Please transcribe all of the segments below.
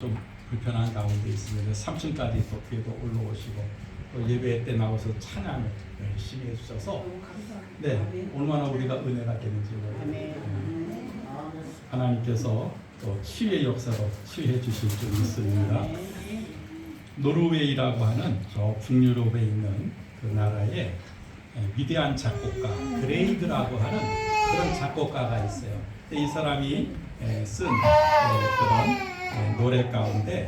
좀 불편한 가운데 있으면 3층까지 또 뒤에도 올라오시고 또 예배 때 나와서 찬양을 열심히 해주셔서 네, 얼마나 우리가 은혜가 되는지 하나님께서 또 치유의 역사로 치유해 주실 줄 믿습니다. 노르웨이라고 하는 저 북유럽에 있는 그 나라에 위대한 작곡가 그레이드라고 하는 그런 작곡가가 있어요. 이 사람이 쓴 그런 노래 가운데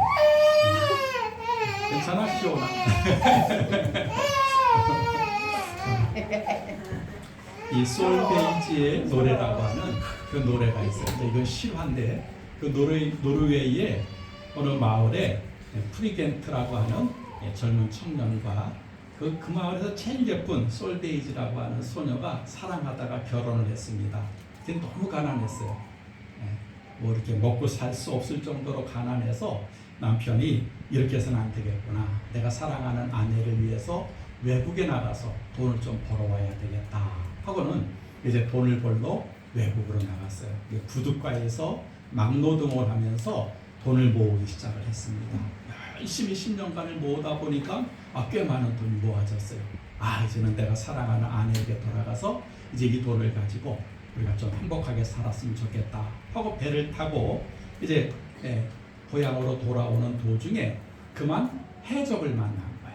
괜찮아 시원아 이 솔베이지의 노래라고 하는 그 노래가 있어요. 이건 실화인데 그 노르웨이의 어느 마을에 프리겐트라고 하는 젊은 청년과 그 마을에서 제일 예쁜 솔베이지라고 하는 소녀가 사랑하다가 결혼을 했습니다. 그때 너무 가난했어요. 뭐 이렇게 먹고 살 수 없을 정도로 가난해서 남편이 이렇게 해서는 안 되겠구나. 내가 사랑하는 아내를 위해서 외국에 나가서 돈을 좀 벌어와야 되겠다 하고는 이제 돈을 벌러 외국으로 나갔어요. 부둣가에서 막노동을 하면서 돈을 모으기 시작을 했습니다. 열심히 10년간을 모으다 보니까 꽤 많은 돈이 모아졌어요. 이제는 내가 사랑하는 아내에게 돌아가서 이제 이 돈을 가지고 우리가 좀 행복하게 살았으면 좋겠다 하고 배를 타고 이제 고향으로 돌아오는 도중에 그만 해적을 만난 거야.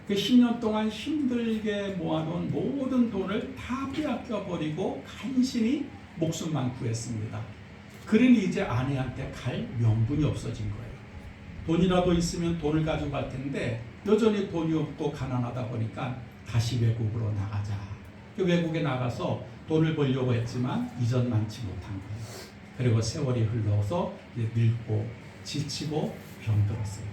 그 10년 동안 힘들게 모아놓은 모든 돈을 다 빼앗겨 버리고 간신히 목숨만 구했습니다. 그러니 이제 아내한테 갈 명분이 없어진 거예요. 돈이라도 있으면 돈을 가지고 갈 텐데 여전히 돈이 없고 가난하다 보니까 다시 외국으로 나가자. 그 외국에 나가서 돈을 벌려고 했지만 이전만치 못한 거예요. 그리고 세월이 흘러서 이제 늙고 지치고 병들었어요.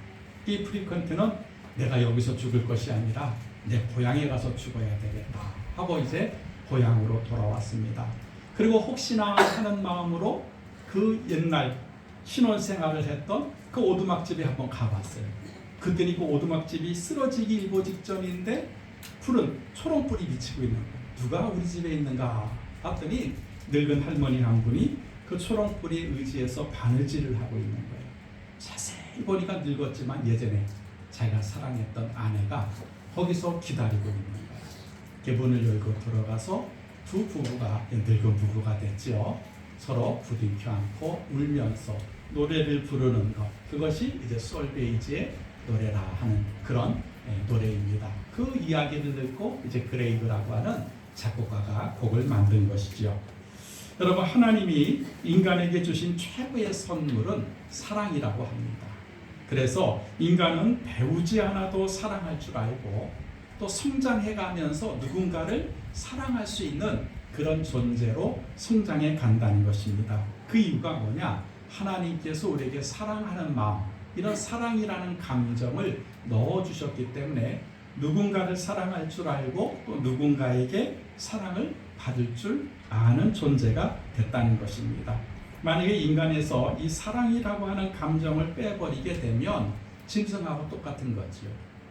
이 프리컨트는 내가 여기서 죽을 것이 아니라 내 고향에 가서 죽어야 되겠다 하고 이제 고향으로 돌아왔습니다. 그리고 혹시나 하는 마음으로 그 옛날 신혼생활을 했던 그 오두막집에 한번 가봤어요. 그때는 그 오두막집이 쓰러지기 일보 직전인데 푸른 초롱불이 비치고 있는 거예요. 누가 우리 집에 있는가 봤더니 늙은 할머니 한 분이 그 초롱불이 의지해서 바느질을 하고 있는 거예요. 자세히 보니까 늙었지만 예전에 자기가 사랑했던 아내가 거기서 기다리고 있는 거예요. 개문을 열고 들어가서 두 부부가 늙은 부부가 됐죠. 서로 부둥켜 안고 울면서 노래를 부르는 것, 그것이 이제 솔베이지의 노래라 하는 그런 노래입니다. 그 이야기를 듣고 이제 그레이그라고 하는 작곡가가 곡을 만든 것이죠. 여러분, 하나님이 인간에게 주신 최고의 선물은 사랑이라고 합니다. 그래서 인간은 배우지 않아도 사랑할 줄 알고 또 성장해가면서 누군가를 사랑할 수 있는 그런 존재로 성장해 간다는 것입니다. 그 이유가 뭐냐? 하나님께서 우리에게 사랑하는 마음, 이런 사랑이라는 감정을 넣어주셨기 때문에 누군가를 사랑할 줄 알고 또 누군가에게 사랑을 받을 줄 아는 존재가 됐다는 것입니다. 만약에 인간에서 이 사랑이라고 하는 감정을 빼버리게 되면 짐승하고 똑같은 거지요.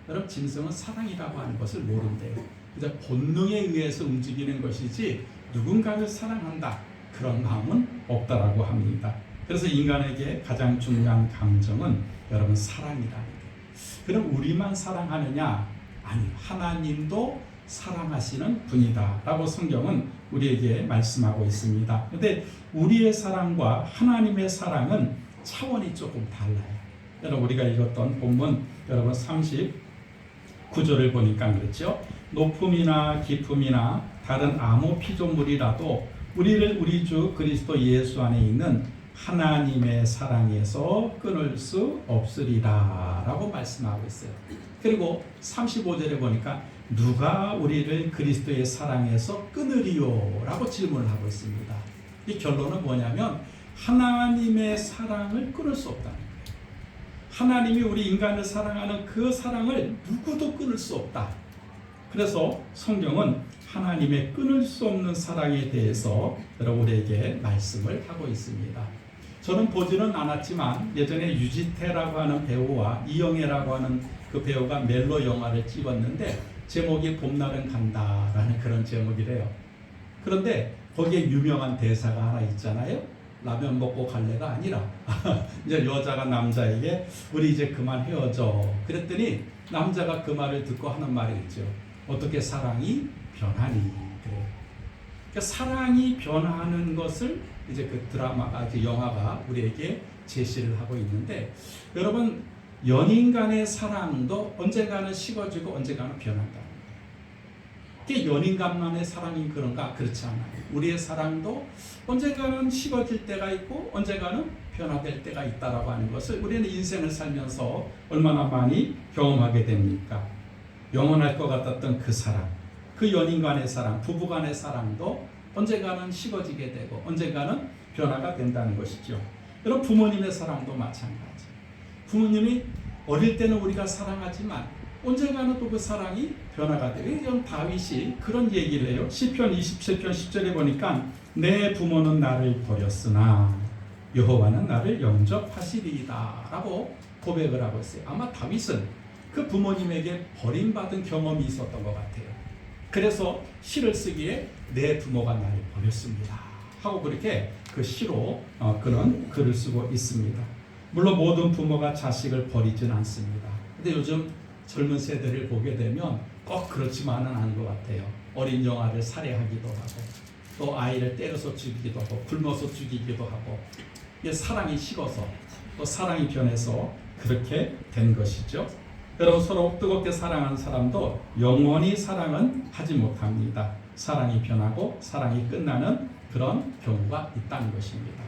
여러분, 짐승은 사랑이라고 하는 것을 모른대요. 그저 본능에 의해서 움직이는 것이지 누군가를 사랑한다 그런 마음은 없다라고 합니다. 그래서 인간에게 가장 중요한 감정은 여러분 사랑이라는 거예요. 그럼 우리만 사랑하느냐? 아니, 하나님도 사랑하시는 분이다 라고 성경은 우리에게 말씀하고 있습니다. 그런데 우리의 사랑과 하나님의 사랑은 차원이 조금 달라요. 여러분, 우리가 읽었던 본문 여러분 39절을 보니까 그렇죠. 높음이나 깊음이나 다른 아무 피조물이라도 우리를 우리 주 그리스도 예수 안에 있는 하나님의 사랑에서 끊을 수 없으리라 라고 말씀하고 있어요. 그리고 35절에 보니까 누가 우리를 그리스도의 사랑에서 끊으리요? 라고 질문을 하고 있습니다. 이 결론은 뭐냐면 하나님의 사랑을 끊을 수 없다는 거예요. 하나님이 우리 인간을 사랑하는 그 사랑을 누구도 끊을 수 없다. 그래서 성경은 하나님의 끊을 수 없는 사랑에 대해서 여러분에게 말씀을 하고 있습니다. 저는 보지는 않았지만 예전에 유지태라고 하는 배우와 이영애라고 하는 그 배우가 멜로 영화를 찍었는데 제목이 봄날은 간다라는 그런 제목이래요. 그런데 거기에 유명한 대사가 하나 있잖아요. 라면 먹고 갈래가 아니라 이제 여자가 남자에게 우리 이제 그만 헤어져. 그랬더니 남자가 그 말을 듣고 하는 말이 있죠. 어떻게 사랑이 변하니? 그래. 그러니까 사랑이 변하는 것을 이제 그 드라마가, 이제 영화가 우리에게 제시를 하고 있는데, 여러분 연인 간의 사랑도 언젠가는 식어지고 언젠가는 변한다. 이게 연인 간만의 사랑이 그런가? 그렇지 않아요. 우리의 사랑도 언젠가는 식어질 때가 있고 언젠가는 변화될 때가 있다라고 하는 것을 우리는 인생을 살면서 얼마나 많이 경험하게 됩니까? 영원할 것 같았던 그 사랑, 그 연인 간의 사랑, 부부 간의 사랑도 언젠가는 식어지게 되고 언젠가는 변화가 된다는 것이죠. 여러분 부모님의 사랑도 마찬가지. 부모님이 어릴 때는 우리가 사랑하지만 언젠가는 또 그 사랑이 변화가 돼요. 이런 다윗이 그런 얘기를 해요. 시편 27편 10절에 보니까 내 부모는 나를 버렸으나 여호와는 나를 영접하시리이다 라고 고백을 하고 있어요. 아마 다윗은 그 부모님에게 버림받은 경험이 있었던 것 같아요. 그래서 시를 쓰기에 내 부모가 나를 버렸습니다 하고 그렇게 그 시로 그런 글을 쓰고 있습니다. 물론 모든 부모가 자식을 버리진 않습니다. 근데 요즘 젊은 세대를 보게 되면 꼭 그렇지만은 않은 것 같아요. 어린 영아를 살해하기도 하고 또 아이를 때려서 죽이기도 하고 굶어서 죽이기도 하고, 이게 사랑이 식어서 또 사랑이 변해서 그렇게 된 것이죠. 여러분 서로 뜨겁게 사랑하는 사람도 영원히 사랑은 하지 못합니다. 사랑이 변하고 사랑이 끝나는 그런 경우가 있다는 것입니다.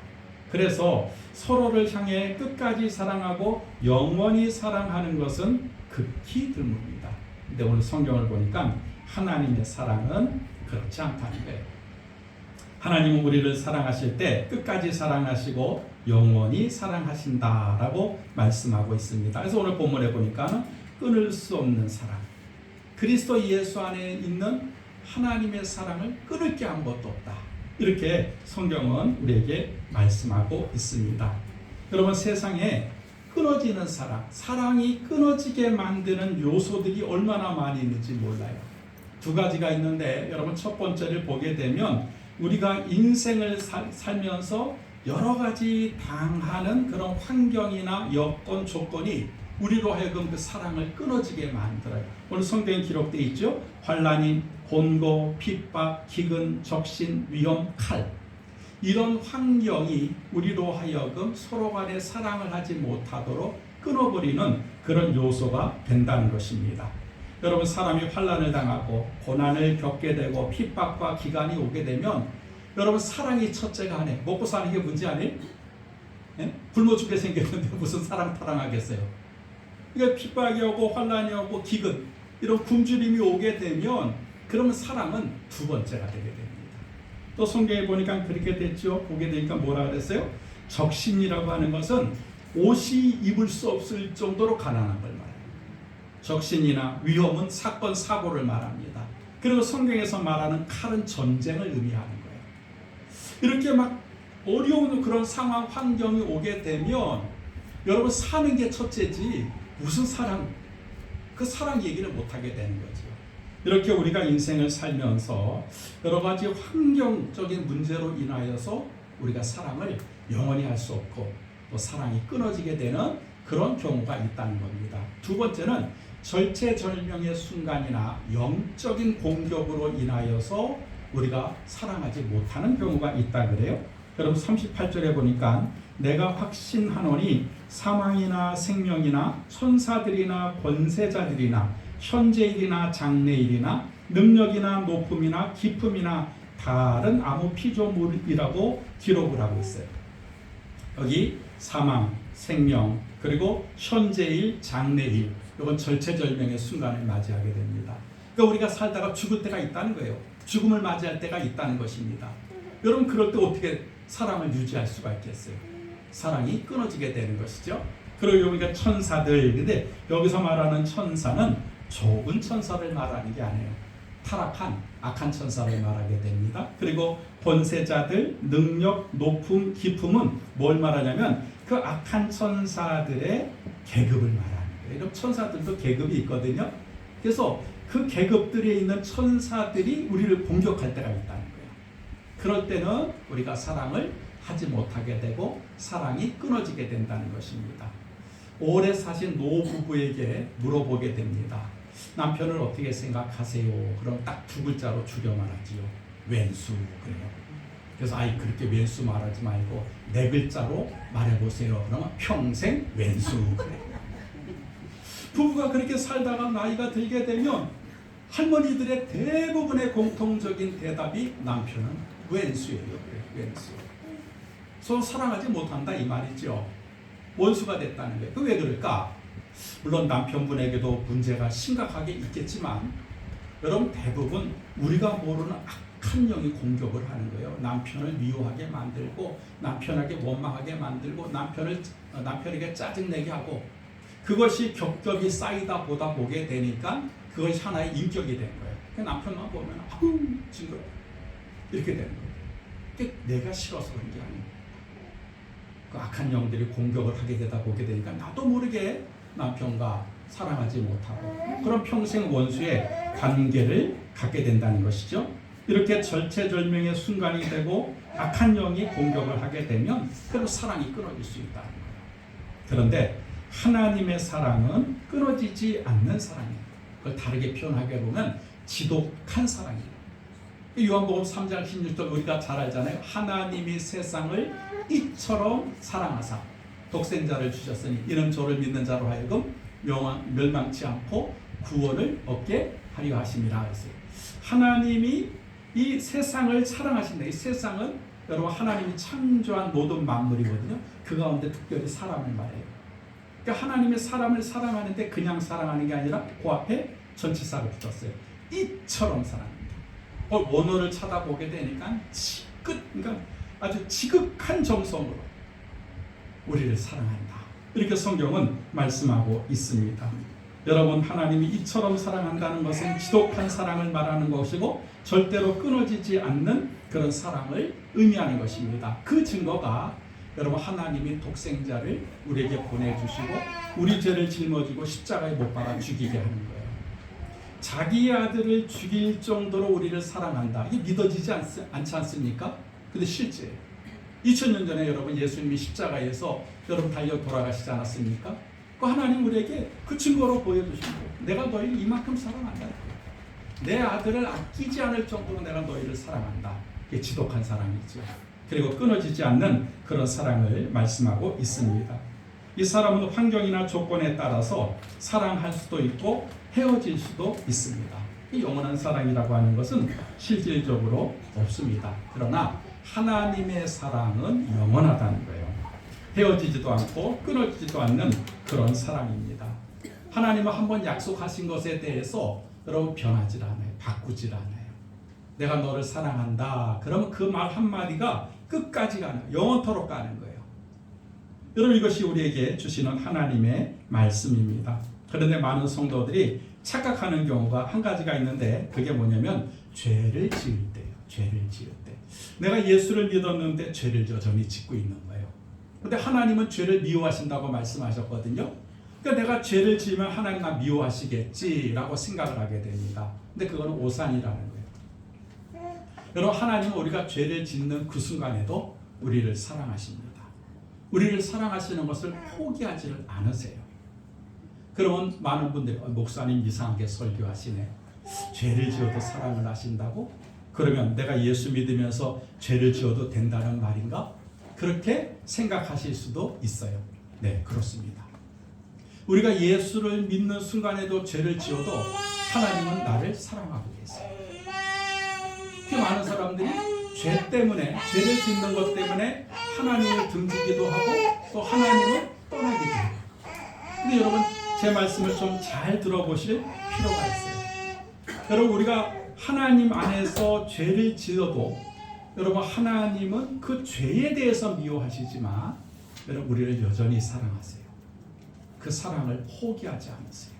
그래서 서로를 향해 끝까지 사랑하고 영원히 사랑하는 것은 극히 드뭅니다. 근데 오늘 성경을 보니까 하나님의 사랑은 그렇지 않다는 거예요. 하나님은 우리를 사랑하실 때 끝까지 사랑하시고 영원히 사랑하신다라고 말씀하고 있습니다. 그래서 오늘 본문에 보니까 끊을 수 없는 사랑, 그리스도 예수 안에 있는 하나님의 사랑을 끊을 게 아무것도 없다, 이렇게 성경은 우리에게 말씀하고 있습니다. 여러분 세상에 끊어지는 사랑, 사랑이 끊어지게 만드는 요소들이 얼마나 많이 있는지 몰라요. 두 가지가 있는데 여러분 첫 번째를 보게 되면 우리가 인생을 살면서 여러 가지 당하는 그런 환경이나 여건, 조건이 우리로 하여금 그 사랑을 끊어지게 만들어요. 오늘 성경에 기록되어 있죠. 환난이, 곤고, 핍박, 기근, 적신, 위험, 칼, 이런 환경이 우리로 하여금 서로 간에 사랑을 하지 못하도록 끊어버리는 그런 요소가 된다는 것입니다. 여러분 사람이 환난을 당하고 고난을 겪게 되고 핍박과 기간이 오게 되면 여러분 사랑이 첫째가 아니에요. 먹고 사는 게 문제 아니에요? 예? 굶어 죽게 생겼는데 무슨 사랑 타랑하겠어요? 그러니까 핍박이 오고 환난이 오고 기근, 이런 굶주림이 오게 되면 그러면 사랑은 두 번째가 되게 됩니다. 또 성경에 보니까 그렇게 됐죠. 보게 되니까 뭐라 그랬어요? 적신이라고 하는 것은 옷이 입을 수 없을 정도로 가난한 걸 말해요. 적신이나 위험은 사건, 사고를 말합니다. 그리고 성경에서 말하는 칼은 전쟁을 의미하는 거예요. 이렇게 막 어려운 그런 상황, 환경이 오게 되면 여러분 사는 게 첫째지 무슨 사랑, 그 사랑 얘기를 못하게 되는 거죠. 이렇게 우리가 인생을 살면서 여러 가지 환경적인 문제로 인하여서 우리가 사랑을 영원히 할 수 없고 또 사랑이 끊어지게 되는 그런 경우가 있다는 겁니다. 두 번째는 절체절명의 순간이나 영적인 공격으로 인하여서 우리가 사랑하지 못하는 경우가 있다 그래요. 여러분 38절에 보니까 내가 확신하노니 사망이나 생명이나 천사들이나 권세자들이나 현재일이나 장래일이나 능력이나 높음이나 깊음이나 다른 아무 피조물이라고 기록을 하고 있어요. 여기 사망, 생명, 그리고 현재일, 장래일, 이건 절체절명의 순간을 맞이하게 됩니다. 그러니까 우리가 살다가 죽을 때가 있다는 거예요. 죽음을 맞이할 때가 있다는 것입니다. 여러분 그럴 때 어떻게 사랑을 유지할 수가 있겠어요? 사랑이 끊어지게 되는 것이죠. 그리고 여기가 천사들, 근데 여기서 말하는 천사는 좋은 천사를 말하는 게 아니에요. 타락한 악한 천사를 말하게 됩니다. 그리고 권세자들, 능력, 높음, 깊음은 뭘 말하냐면 그 악한 천사들의 계급을 말하는 거예요. 이런 천사들도 계급이 있거든요. 그래서 그 계급들에 있는 천사들이 우리를 공격할 때가 있다는 거예요. 그럴 때는 우리가 사랑을 하지 못하게 되고 사랑이 끊어지게 된다는 것입니다. 오래 사신 노부부에게 물어보게 됩니다. 남편을 어떻게 생각하세요? 그럼 딱 두 글자로 줄여 말하지요. 왼수. 그래요. 그래서 그렇게 왼수 말하지 말고 네 글자로 말해보세요. 그러면 평생 왼수. 그래요. 부부가 그렇게 살다가 나이가 들게 되면 할머니들의 대부분의 공통적인 대답이 남편은 왼수예요. 그래요. 왼수. 서로 사랑하지 못한다 이 말이죠. 원수가 됐다는 거예요. 왜 그럴까? 물론 남편분에게도 문제가 심각하게 있겠지만 여러분 대부분 우리가 모르는 악한 영이 공격을 하는 거예요. 남편을 미워하게 만들고 남편에게 원망하게 만들고 남편에게 짜증내게 하고 그것이 겹겹이 쌓이다 보다 보게 되니까 그것이 하나의 인격이 된 거예요. 그러니까 남편만 보면 아우 징그러워 이렇게 되는 거예요. 그게 내가 싫어서 그런 게 아니에요. 그 악한 영들이 공격을 하게 되다 보게 되니까 나도 모르게 남편과 사랑하지 못하고 그런 평생 원수의 관계를 갖게 된다는 것이죠. 이렇게 절체절명의 순간이 되고 악한 영이 공격을 하게 되면 그럼 사랑이 끊어질 수 있다는 거예요. 그런데 하나님의 사랑은 끊어지지 않는 사랑이에요. 그걸 다르게 표현하게 보면 지독한 사랑이에요. 요한복음 3장 16절 우리가 잘 알잖아요. 하나님이 세상을 이처럼 사랑하사 독생자를 주셨으니 이는 저를 믿는 자로 하여금 멸망치 않고 구원을 얻게 하려 하심이라 했어요. 하나님이 이 세상을 사랑하신다. 이 세상은 여러분 하나님이 창조한 모든 만물이거든요. 그 가운데 특별히 사람을 말해요. 그러니까 하나님의 사람을 사랑하는데 그냥 사랑하는 게 아니라 그 앞에 전치사를 붙였어요. 이처럼 사랑합니다. 원어를 찾아보게 되니까 그러니까 아주 지극한 정성으로 우리를 사랑한다. 이렇게 성경은 말씀하고 있습니다. 여러분 하나님이 이처럼 사랑한다는 것은 지독한 사랑을 말하는 것이고 절대로 끊어지지 않는 그런 사랑을 의미하는 것입니다. 그 증거가 여러분 하나님이 독생자를 우리에게 보내주시고 우리 죄를 짊어지고 십자가에 못 박아 죽이게 하는 거예요. 자기의 아들을 죽일 정도로 우리를 사랑한다. 이게 믿어지지 않지 않습니까? 근데 실제예요. 2000년 전에 여러분 예수님이 십자가에서 여러분 달려 돌아가시지 않았습니까? 그 하나님 우리에게 그 증거로 보여주신 거예요. 내가 너희를 이만큼 사랑한다. 내 아들을 아끼지 않을 정도로 내가 너희를 사랑한다. 이게 지독한 사랑이죠. 그리고 끊어지지 않는 그런 사랑을 말씀하고 있습니다. 이 사람은 환경이나 조건에 따라서 사랑할 수도 있고 헤어질 수도 있습니다. 이 영원한 사랑이라고 하는 것은 실질적으로 없습니다. 그러나 하나님의 사랑은 영원하다는 거예요. 헤어지지도 않고 끊어지지도 않는 그런 사랑입니다. 하나님은 한번 약속하신 것에 대해서 여러분 변하지 않아요. 바꾸지 않아요. 내가 너를 사랑한다. 그러면 그 말 한마디가 끝까지 가는 거예요. 영원토록 가는 거예요. 여러분 이것이 우리에게 주시는 하나님의 말씀입니다. 그런데 많은 성도들이 착각하는 경우가 한 가지가 있는데 그게 뭐냐면 죄를 지을 때예요. 죄를 지을 때. 내가 예수를 믿었는데 죄를 여전히 짓고 있는 거예요. 근데 하나님은 죄를 미워하신다고 말씀하셨거든요. 그러니까 내가 죄를 지으면 하나님 나 미워하시겠지라고 생각을 하게 됩니다. 근데 그거는 오산이라는 거예요. 여러분 하나님은 우리가 죄를 짓는 그 순간에도 우리를 사랑하십니다. 우리를 사랑하시는 것을 포기하지를 않으세요. 그러면 많은 분들이 목사님 이상하게 설교하시네. 죄를 지어도 사랑을 하신다고? 그러면 내가 예수 믿으면서 죄를 지어도 된다는 말인가? 그렇게 생각하실 수도 있어요. 네, 그렇습니다. 우리가 예수를 믿는 순간에도 죄를 지어도 하나님은 나를 사랑하고 계세요. 그 많은 사람들이 죄 때문에, 죄를 짓는 것 때문에 하나님을 등지기도 하고 또 하나님을 떠나기도 해요. 근데 여러분 제 말씀을 좀 잘 들어보실 필요가 있어요. 여러분 우리가 하나님 안에서 죄를 지어도 여러분 하나님은 그 죄에 대해서 미워하시지만 여러분 우리를 여전히 사랑하세요. 그 사랑을 포기하지 않으세요.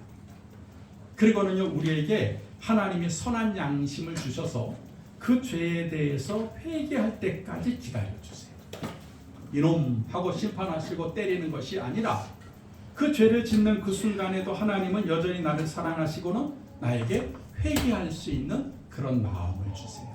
그리고는요 우리에게 하나님이 선한 양심을 주셔서 그 죄에 대해서 회개할 때까지 기다려주세요. 이놈 하고 심판하시고 때리는 것이 아니라 그 죄를 짓는 그 순간에도 하나님은 여전히 나를 사랑하시고는 나에게 회개할 수 있는 그런 마음을 주세요.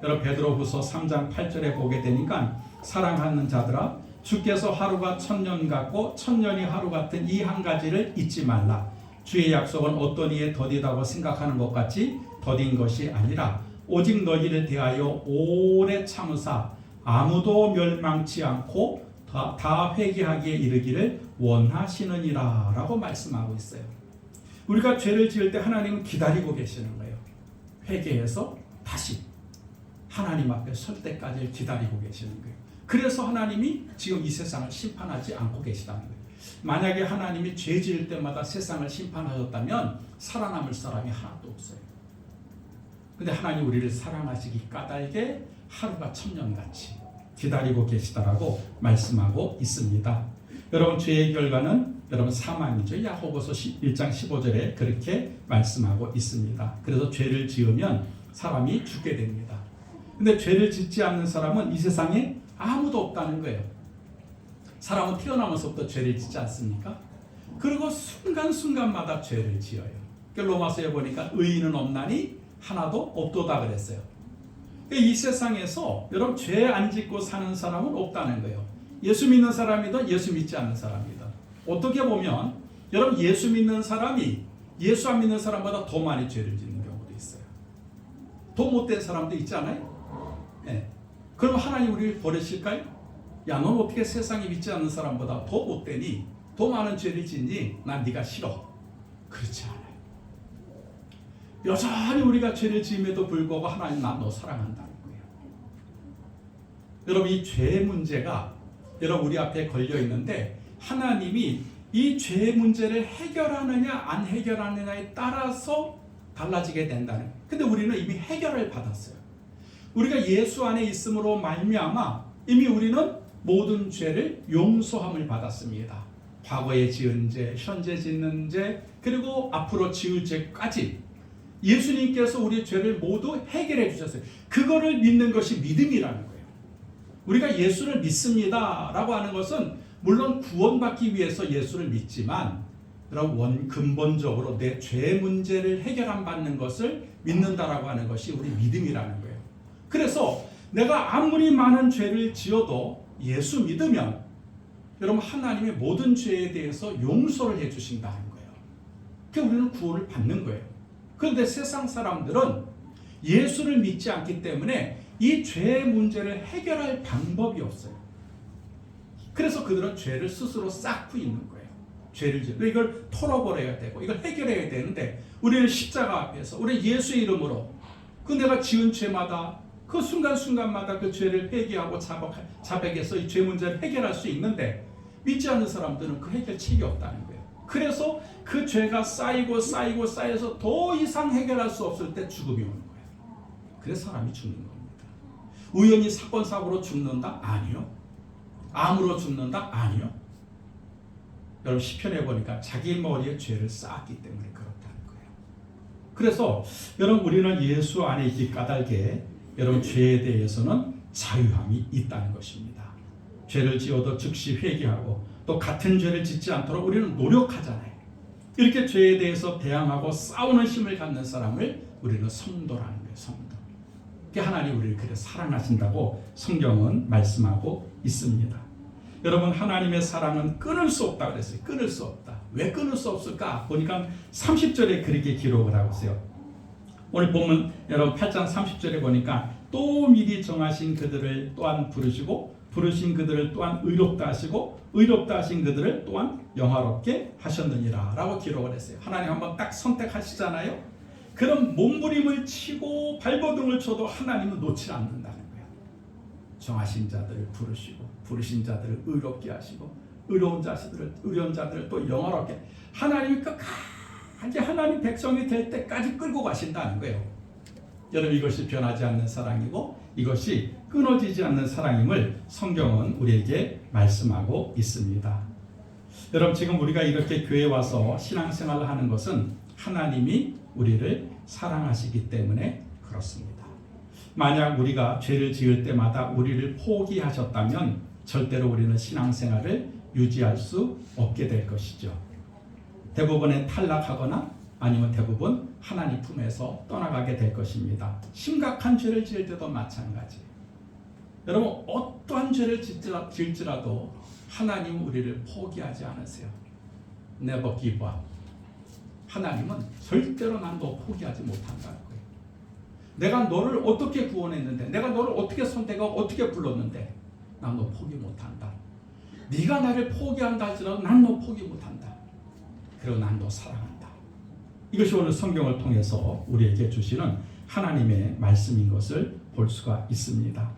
여러분 베드로후서 3장 8절에 보게 되니까 사랑하는 자들아, 주께서 하루가 1000년 같고 1000년이 하루 같은 이 한 가지를 잊지 말라. 주의 약속은 어떤 이에 더디다고 생각하는 것 같이 더딘 것이 아니라 오직 너희를 대하여 오래 참으사 아무도 멸망치 않고 다 회개하기에 이르기를 원하시느니라 라고 말씀하고 있어요. 우리가 죄를 지을 때 하나님은 기다리고 계시는 거예요. 회개해서 다시 하나님 앞에 설 때까지 기다리고 계시는 거예요. 그래서 하나님이 지금 이 세상을 심판하지 않고 계시다는 거예요. 만약에 하나님이 죄 지을 때마다 세상을 심판하셨다면 살아남을 사람이 하나도 없어요. 근데 하나님 우리를 사랑하시기 까닭에 하루가 1000년같이 기다리고 계시다라고 말씀하고 있습니다. 여러분, 죄의 결과는 여러분 사망이죠. 야고보서 1장 15절에 그렇게 말씀하고 있습니다. 그래서 죄를 지으면 사람이 죽게 됩니다. 근데 죄를 짓지 않는 사람은 이 세상에 아무도 없다는 거예요. 사람은 태어나면서부터 죄를 짓지 않습니까? 그리고 순간순간마다 죄를 지어요. 로마서에 보니까 의인은 없나니 하나도 없도다 그랬어요. 이 세상에서 여러분 죄 안 짓고 사는 사람은 없다는 거예요. 예수 믿는 사람이든 예수 믿지 않는 사람이든. 어떻게 보면 여러분 예수 믿는 사람이 예수 안 믿는 사람보다 더 많이 죄를 짓는 경우도 있어요. 더 못된 사람도 있잖아요. 네. 그럼 하나님 우리를 버리실까요? 야, 넌 어떻게 세상에 믿지 않는 사람보다 더 못되니? 더 많은 죄를 짓니? 난 네가 싫어. 그렇지 않아요. 여전히 우리가 죄를 지음에도 불구하고 하나님 난 너 사랑한다는 거예요. 여러분 이 죄 문제가 여러분 우리 앞에 걸려 있는데 하나님이 이 죄 문제를 해결하느냐 안 해결하느냐에 따라서 달라지게 된다는 거예요. 근데 우리는 이미 해결을 받았어요. 우리가 예수 안에 있음으로 말미암아 이미 우리는 모든 죄를 용서함을 받았습니다. 과거에 지은 죄, 현재 짓는 죄, 그리고 앞으로 지을 죄까지 예수님께서 우리의 죄를 모두 해결해 주셨어요. 그거를 믿는 것이 믿음이라는 거예요. 우리가 예수를 믿습니다 라고 하는 것은 물론 구원받기 위해서 예수를 믿지만 근본적으로 내 죄 문제를 해결함 받는 것을 믿는다라고 하는 것이 우리 믿음이라는 거예요. 그래서 내가 아무리 많은 죄를 지어도 예수 믿으면 여러분 하나님의 모든 죄에 대해서 용서를 해주신다는 거예요. 그러니까 우리는 구원을 받는 거예요. 그런데 세상 사람들은 예수를 믿지 않기 때문에 이 죄의 문제를 해결할 방법이 없어요. 그래서 그들은 죄를 스스로 쌓고 있는 거예요. 죄를 지어 이걸 털어버려야 되고 이걸 해결해야 되는데 우리는 십자가 앞에서 우리 예수의 이름으로 그 내가 지은 죄마다 그 순간순간마다 그 죄를 회개하고 자백해서 이 죄 문제를 해결할 수 있는데 믿지 않는 사람들은 그 해결책이 없다는 거예요. 그래서 그 죄가 쌓여서 더 이상 해결할 수 없을 때 죽음이 오는 거예요. 그래서 사람이 죽는 겁니다. 우연히 사건 사고로 죽는다? 아니요. 암으로 죽는다? 아니요. 여러분 시편에 보니까 자기 머리에 죄를 쌓았기 때문에 그렇다는 거예요. 그래서 여러분 우리는 예수 안에 있기 까닭에 여러분 죄에 대해서는 자유함이 있다는 것입니다. 죄를 지어도 즉시 회개하고 또 같은 죄를 짓지 않도록 우리는 노력하잖아요. 이렇게 죄에 대해서 대항하고 싸우는 힘을 갖는 사람을 우리는 성도라는 거예요. 성도. 하나님 우리를 그렇게 사랑하신다고 성경은 말씀하고 있습니다. 여러분 하나님의 사랑은 끊을 수 없다 그랬어요. 끊을 수 없다. 왜 끊을 수 없을까? 보니까 30절에 그렇게 기록을 하고 있어요. 오늘 보면 여러분 8장 30절에 보니까 또 미리 정하신 그들을 또한 부르시고 부르신 그들을 또한 의롭다 하시고 의롭다 하신 그들을 또한 영화롭게 하셨느니라 라고 기록을 했어요. 하나님 한번 딱 선택하시잖아요. 그럼 몸부림을 치고 발버둥을 쳐도 하나님은 놓지 않는다는 거예요. 정하신 자들을 부르시고 부르신 자들을 의롭게 하시고 의로운 자들을 또 영화롭게 하나님이 끝까지 하나님 백성이 될 때까지 끌고 가신다는 거예요. 여러분 이것이 변하지 않는 사랑이고 이것이 끊어지지 않는 사랑임을 성경은 우리에게 말씀하고 있습니다. 여러분 지금 우리가 이렇게 교회에 와서 신앙생활을 하는 것은 하나님이 우리를 사랑하시기 때문에 그렇습니다. 만약 우리가 죄를 지을 때마다 우리를 포기하셨다면 절대로 우리는 신앙생활을 유지할 수 없게 될 것이죠. 대부분은 탈락하거나 아니면 대부분 하나님 품에서 떠나가게 될 것입니다. 심각한 죄를 지을 때도 마찬가지. 여러분 어떠한 죄를 지을지라도 하나님은 우리를 포기하지 않으세요. Never give up. 하나님은 절대로 난 너 포기하지 못한다는 거예요. 내가 너를 어떻게 구원했는데, 내가 너를 어떻게 선택하고 어떻게 불렀는데 난 너 포기 못한다. 네가 나를 포기한다 할지라도 난 너 포기 못한다. 그리고 난 너 사랑한다. 이것이 오늘 성경을 통해서 우리에게 주시는 하나님의 말씀인 것을 볼 수가 있습니다.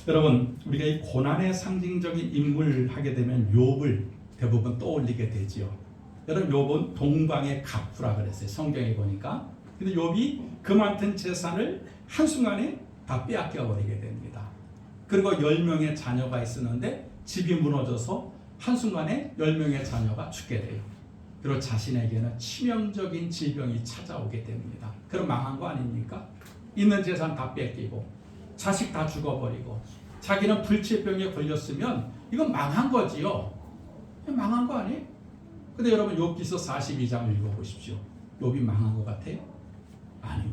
여러분, 우리가 이 고난의 상징적인 인물을 하게 되면 욥을 대부분 떠올리게 되지요. 여러분, 욥은 동방의 갑부라 그랬어요. 성경에 보니까. 근데 욥이 그 많은 재산을 한순간에 다 빼앗겨 버리게 됩니다. 그리고 10명의 자녀가 있었는데 집이 무너져서 한순간에 10명의 자녀가 죽게 돼요. 그리고 자신에게는 치명적인 질병이 찾아오게 됩니다. 그럼 망한 거 아닙니까? 있는 재산 다 뺏기고 자식 다 죽어버리고 자기는 불치병에 걸렸으면 이건 망한 거지요. 망한 거 아니에요? 근데 여러분 욥기서 42장을 읽어보십시오. 욥이 망한 것 같아요? 아니요.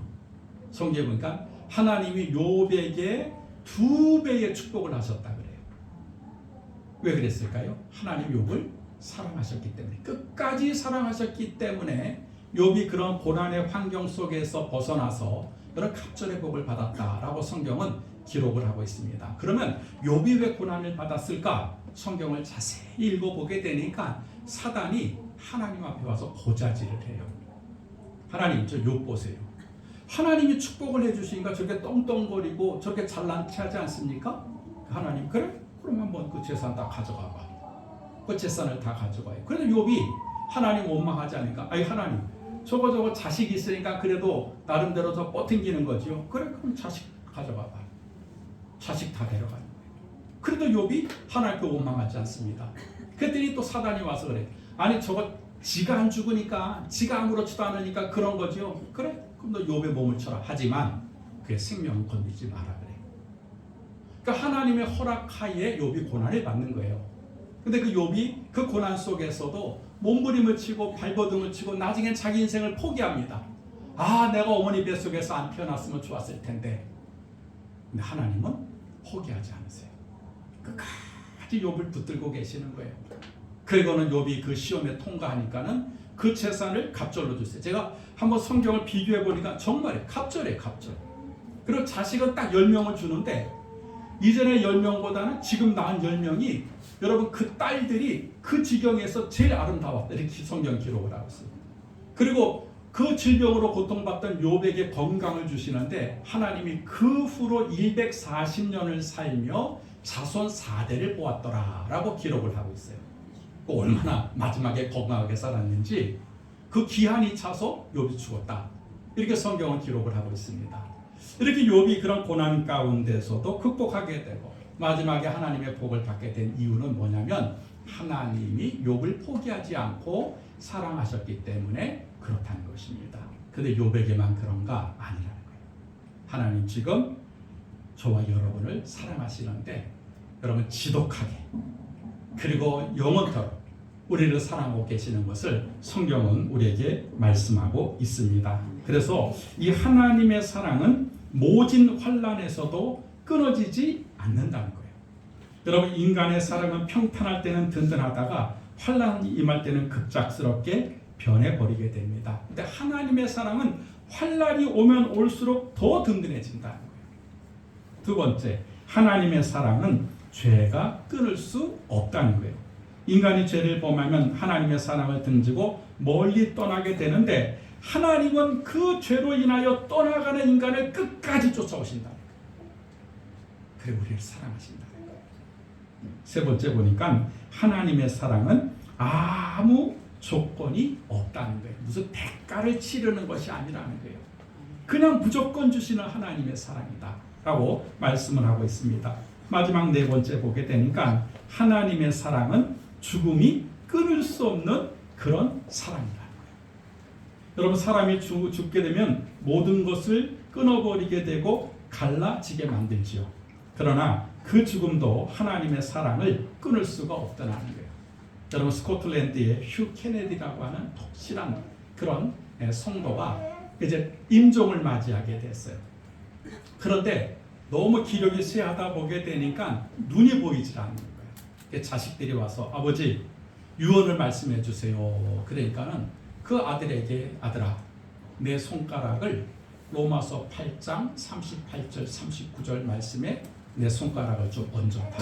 성경에 보니까 하나님이 욥에게 2배의 축복을 하셨다 그래요. 왜 그랬을까요? 하나님 욥을 사랑하셨기 때문에, 끝까지 사랑하셨기 때문에 욥이 그런 고난의 환경 속에서 벗어나서 그런 갑절의 복을 받았다라고 성경은 기록을 하고 있습니다. 그러면 욥이 왜 고난을 받았을까? 성경을 자세히 읽어보게 되니까 사단이 하나님 앞에 와서 고자질을 해요. 하나님, 저 욥 보세요. 하나님이 축복을 해주시니까 저렇게 떵떵거리고 저렇게 잘난 체하지 않습니까? 하나님, 그래? 그럼 한번 그 재산 다 가져가 봐. 그 재산을 다 가져가요. 그래도 욥이 하나님 원망하지 않으니까, 아니 하나님, 저거 자식이 있으니까 그래도 나름대로 더 버팅기는 거죠. 그래, 그럼 자식 가져가 봐. 자식 다 데려가는 거예요. 그래도 욥이 하나님께 원망하지 않습니다. 그랬더니 또 사단이 와서 그래. 아니 저거 지가 안 죽으니까, 지가 아무렇지도 않으니까 그런 거죠. 그래, 그럼 너 욥의 몸을 쳐라. 하지만 그의 생명을 건드리지 마라 그래. 그러니까 하나님의 허락하에 욥이 고난을 받는 거예요. 근데 그 욥이 그 고난 속에서도 몸부림을 치고 발버둥을 치고 나중엔 자기 인생을 포기합니다. 아, 내가 어머니 뱃속에서 안 태어났으면 좋았을 텐데. 근데 하나님은 포기하지 않으세요. 끝까지 욥을 붙들고 계시는 거예요. 그리고는 욥이 그 시험에 통과하니까는 그 재산을 갑절로 주세요. 제가 한번 성경을 비교해 보니까 정말 갑절이에요, 갑절. 그리고 자식은 딱 10명을 주는데 이전의 10명보다는 지금 낳은 10명이 여러분 그 딸들이 그 지경에서 제일 아름다웠다. 이렇게 성경 기록을 하고 있어요. 그리고 그 질병으로 고통받던 욥에게 건강을 주시는데 하나님이 그 후로 240년을 살며 자손 4대를 보았더라 라고 기록을 하고 있어요. 얼마나 마지막에 건강하게 살았는지 그 기한이 차서 욥이 죽었다. 이렇게 성경은 기록을 하고 있습니다. 이렇게 욥이 그런 고난 가운데서도 극복하게 되고 마지막에 하나님의 복을 받게 된 이유는 뭐냐면 하나님이 욥을 포기하지 않고 사랑하셨기 때문에 그렇다는 것입니다. 근데 욥에게만 그런가? 아니라는 거예요. 하나님 지금 저와 여러분을 사랑하시는데 여러분 지독하게 그리고 영원토록 우리를 사랑하고 계시는 것을 성경은 우리에게 말씀하고 있습니다. 그래서 이 하나님의 사랑은 모진 환난에서도 끊어지지 않는다는 거예요. 여러분 인간의 사랑은 평탄할 때는 든든하다가 환난이 임할 때는 급작스럽게 변해버리게 됩니다. 근데 하나님의 사랑은 환난이 오면 올수록 더 든든해진다는 거예요. 두 번째, 하나님의 사랑은 죄가 끊을 수 없다는 거예요. 인간이 죄를 범하면 하나님의 사랑을 등지고 멀리 떠나게 되는데 하나님은 그 죄로 인하여 떠나가는 인간을 끝까지 쫓아오신다. 그리고 우리를 사랑하신다는 거예요. 세 번째 보니까 하나님의 사랑은 아무 조건이 없다는 거예요. 무슨 대가를 치르는 것이 아니라는 거예요. 그냥 무조건 주시는 하나님의 사랑이다 라고 말씀을 하고 있습니다. 마지막 네 번째 보게 되니까 하나님의 사랑은 죽음이 끊을 수 없는 그런 사랑이라는 거예요. 여러분 사람이 죽게 되면 모든 것을 끊어버리게 되고 갈라지게 만들지요. 그러나 그 죽음도 하나님의 사랑을 끊을 수가 없다는 거예요. 여러분 스코틀랜드의 휴 케네디라고 하는 독실한 그런 성도가 이제 임종을 맞이하게 됐어요. 그런데 너무 기력이 쇠하다 보게 되니까 눈이 보이질 않는 거예요. 자식들이 와서 아버지 유언을 말씀해 주세요. 그러니까는 그 아들에게 아들아 내 손가락을 로마서 8장 38절 39절 말씀에 내 손가락을 좀 얹어봐.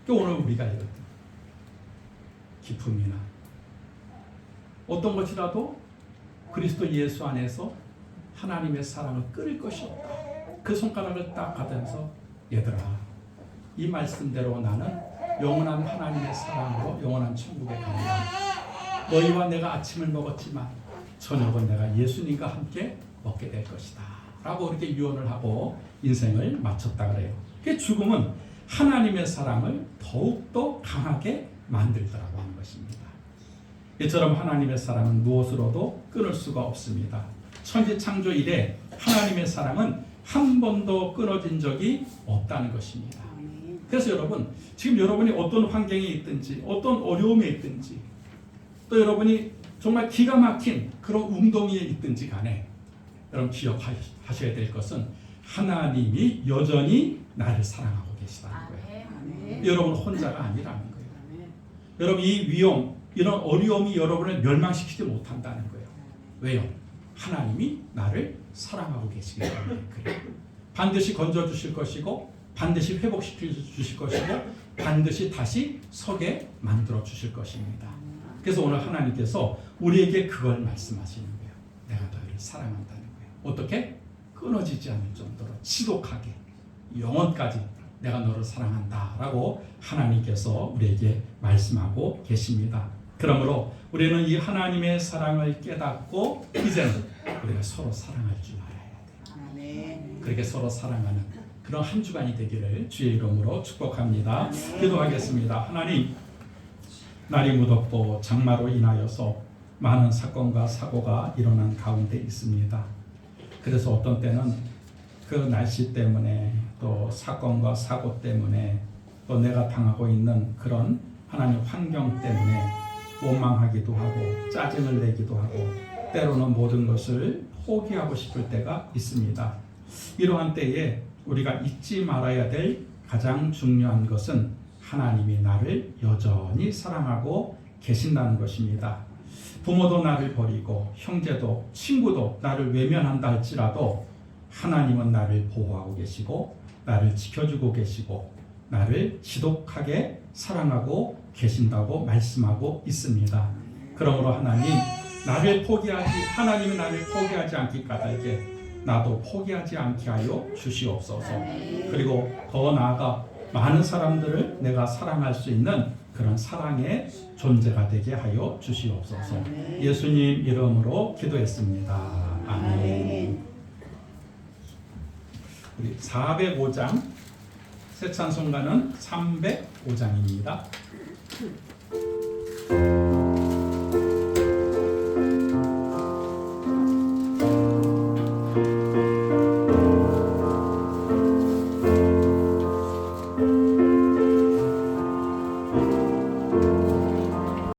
오늘 우리가 이런 기쁨이나 어떤 것이라도 그리스도 예수 안에서 하나님의 사랑을 끊을 것이 없다. 그 손가락을 딱 가면서 얘들아 이 말씀대로 나는 영원한 하나님의 사랑으로 영원한 천국에 간다. 너희와 내가 아침을 먹었지만 저녁은 내가 예수님과 함께 먹게 될 것이다 라고 이렇게 유언을 하고 인생을 마쳤다 그래요. 그 죽음은 하나님의 사랑을 더욱더 강하게 만들더라고 하는 것입니다. 이처럼 하나님의 사랑은 무엇으로도 끊을 수가 없습니다. 천지 창조 이래 하나님의 사랑은 한 번도 끊어진 적이 없다는 것입니다. 그래서 여러분 지금 여러분이 어떤 환경에 있든지 어떤 어려움에 있든지 또 여러분이 정말 기가 막힌 그런 웅덩이에 있든지 간에 여러분 기억하셔야 될 것은 하나님이 여전히 나를 사랑하고 계시다는 거예요. 여러분 혼자가 아니라는 거예요. 여러분 이 위험 이런 어려움이 여러분을 멸망시키지 못한다는 거예요. 왜요? 하나님이 나를 사랑하고 계시기 때문에 그래요. 반드시 건져주실 것이고 반드시 회복시켜 주실 것이고 반드시 다시 서게 만들어 주실 것입니다. 그래서 오늘 하나님께서 우리에게 그걸 말씀하시는 거예요. 내가 너희를 사랑한다는 거예요. 어떻게? 끊어지지 않을 정도로 지독하게 영원까지 내가 너를 사랑한다 라고 하나님께서 우리에게 말씀하고 계십니다. 그러므로 우리는 이 하나님의 사랑을 깨닫고 이제는 우리가 서로 사랑할 줄 알아야 돼요. 그렇게 서로 사랑하는 그런 한 주간이 되기를 주의 이름으로 축복합니다. 기도하겠습니다. 하나님, 날이 무덥고 장마로 인하여서 많은 사건과 사고가 일어난 가운데 있습니다. 그래서 어떤 때는 그 날씨 때문에 또 사건과 사고 때문에 또 내가 당하고 있는 그런 하나님 환경 때문에 원망하기도 하고 짜증을 내기도 하고 때로는 모든 것을 포기하고 싶을 때가 있습니다. 이러한 때에 우리가 잊지 말아야 될 가장 중요한 것은 하나님이 나를 여전히 사랑하고 계신다는 것입니다. 부모도 나를 버리고 형제도 친구도 나를 외면한다 할지라도 하나님은 나를 보호하고 계시고 나를 지켜주고 계시고 나를 지독하게 사랑하고 계신다고 말씀하고 있습니다. 그러므로 하나님이 나를 포기하지 않기 까닭에 나도 포기하지 않게 하여 주시옵소서. 그리고 더 나아가 많은 사람들을 내가 사랑할 수 있는 그런 사랑의 존재가 되게 하여 주시옵소서. 예수님 이름으로 기도했습니다. 아멘. 우리 405장 새 찬송가는 305장입니다.